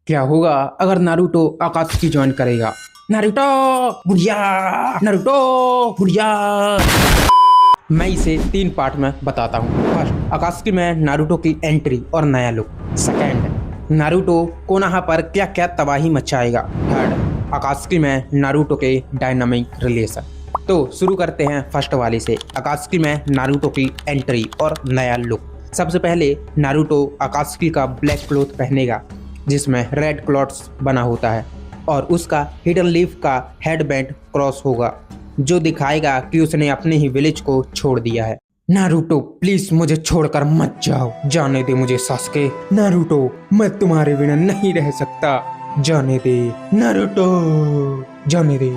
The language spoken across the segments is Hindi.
क्या होगा अगर नारुतो अकात्सुकी ज्वाइन करेगा? नारुतो बुढ़िया, नारुतो बुढ़िया। मैं इसे 3 पार्ट में बताता हूँ। फर्स्ट, अकात्सुकी में नारुतो की एंट्री और नया लुक। सेकंड, नारुतो कोनोहा पर क्या क्या तबाही मचाएगा। थर्ड, अकात्सुकी में नारुतो के डायनामिक रिलेशन। तो शुरू करते हैं फर्स्ट वाले से, अकात्सुकी में नारुतो की एंट्री और नया लुक। सबसे पहले नारुतो अकात्सुकी का ब्लैक क्लॉथ पहनेगा जिसमें रेड क्लॉथ्स बना होता है और उसका हिडन लीफ का हेडबैंड क्रॉस होगा जो दिखाएगा कि उसने अपने ही विलेज को छोड़ दिया है। नारुतो प्लीज मुझे छोड़कर मत जाओ, जाने दे मुझे सास्के। नारुतो मैं तुम्हारे बिना नहीं रह सकता, जाने दे नारुतो, जाने दे।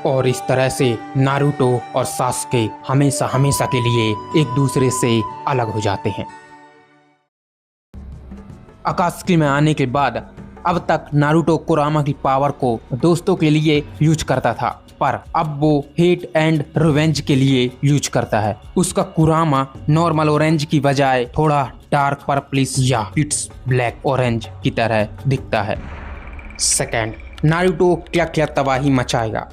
और इस तरह से नारुतो और सास्के हमेशा हमेशा के लिए एक दूसरे से अलग हो जाते हैं। अकात्सुकी में आने के बाद अब तक नारुतो कुरामा की पावर को दोस्तों के लिए यूज करता था, पर अब वो हेट एंड रिवेंज के लिए यूज करता है। उसका कुरामा नॉर्मल ऑरेंज की बजाय थोड़ा डार्क पर्पलिश या पिट्स ब्लैक ऑरेंज की तरह दिखता है। सेकंड, नारुतो क्या क्या तबाही मचाएगा।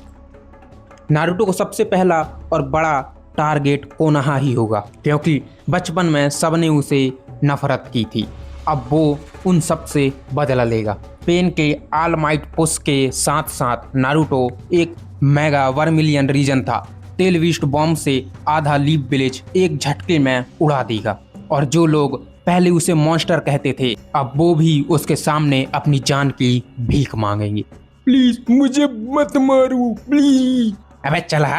नारुतो को सबसे पहला और बड़ा टारगेट कोनोहा ही होगा, क्योंकि बचपन में सबने उसे नफरत की थी। अब वो उन सब से बदला लेगा। पेन के ऑल माइट पुश के साथ साथ नारुतो एक मेगा वर्मिलियन रीजन था टेलविस्ट बॉम्ब से आधा लीफ विलेज एक झटके में उड़ा देगा और जो लोग पहले उसे मॉन्स्टर कहते थे अब वो भी उसके सामने अपनी जान की भीख मांगेंगे। प्लीज मुझे मत मारो प्लीज। अबे चला।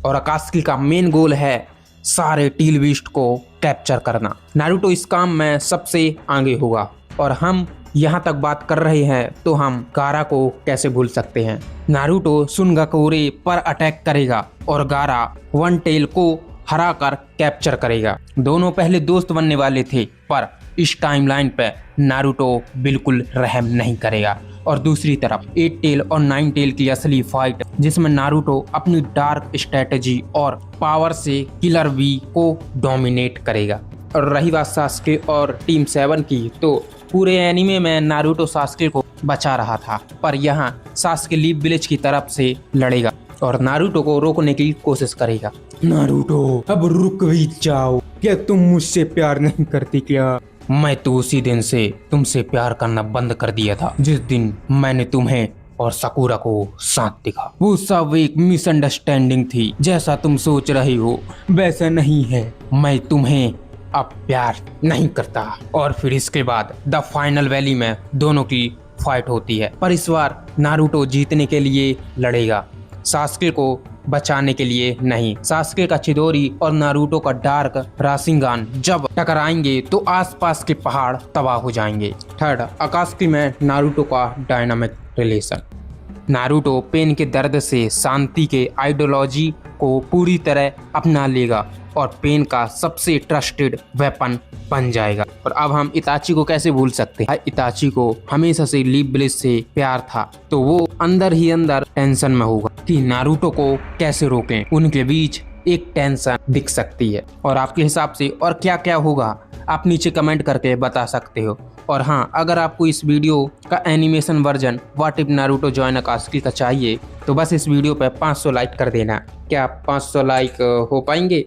और अकात्सुकी का मेन गोल है सारे टेलविस्ट को कैप्चर करना। नारुतो इस काम में सबसे आगे होगा और हम यहाँ तक बात कर रहे हैं तो हम गारा को कैसे भूल सकते हैं। नारुतो सुनगाकुरे पर अटैक करेगा और गारा वन टेल को हराकर कैप्चर करेगा। दोनों पहले दोस्त बनने वाले थे पर इस टाइमलाइन पे नारुतो बिल्कुल रहम नहीं करेगा। और दूसरी तरफ 8 टेल और 9 टेल की असली फाइट जिसमें नारुतो अपनी डार्क स्ट्रेटजी और पावर से किलर बी को डोमिनेट करेगा। और रही बात सास्के और टीम 7 की, तो पूरे एनीमे में नारुतो सास्के को बचा रहा था, पर यहाँ सास्के लीफ विलेज की तरफ से लड़ेगा और नारुतो को रोकने की कोशिश करेगा। नारुतो अब रुक भी जाओ, क्या तुम मुझसे प्यार नहीं करती क्या? मैं तो उसी दिन से तुमसे प्यार करना बंद कर दिया था जिस दिन मैंने तुम्हें और साकुरा को साथ देखा। वो सब एक मिसअंडरस्टैंडिंग थी, जैसा तुम सोच रही हो वैसा नहीं है। मैं तुम्हें अब प्यार नहीं करता। और फिर इसके बाद द फाइनल वैली में दोनों की फाइट होती है, पर इस बार नारुतो जीतने के लिए लड़ेगा, सास्के को बचाने के लिए नहीं। सास्के का चिदोरी और नारुतो का डार्क राशिंगान जब टकराएंगे तो आसपास के पहाड़ तबाह हो जाएंगे। थर्ड, अकात्सुकी में नारुतो का डायनामिक रिलेशन। नारुतो पेन के दर्द से शांति के आइडियोलॉजी को पूरी तरह अपना लेगा और पेन का सबसे ट्रस्टेड वेपन बन जाएगा। और अब हम इताची को कैसे भूल सकते हैं। इताची को हमेशा से लीफ विलेज से प्यार था, तो वो अंदर ही अंदर टेंशन में होगा कि नारुतो को कैसे रोकें। उनके बीच एक टेंशन दिख सकती है। और आपके हिसाब से और क्या क्या होगा आप नीचे कमेंट करके बता सकते हो। और हाँ, अगर आपको इस वीडियो का animation version what if Naruto join अकात्सुकी का चाहिए तो बस इस वीडियो पे 500 लाइक कर देना। क्या 500 लाइक हो पाएंगे?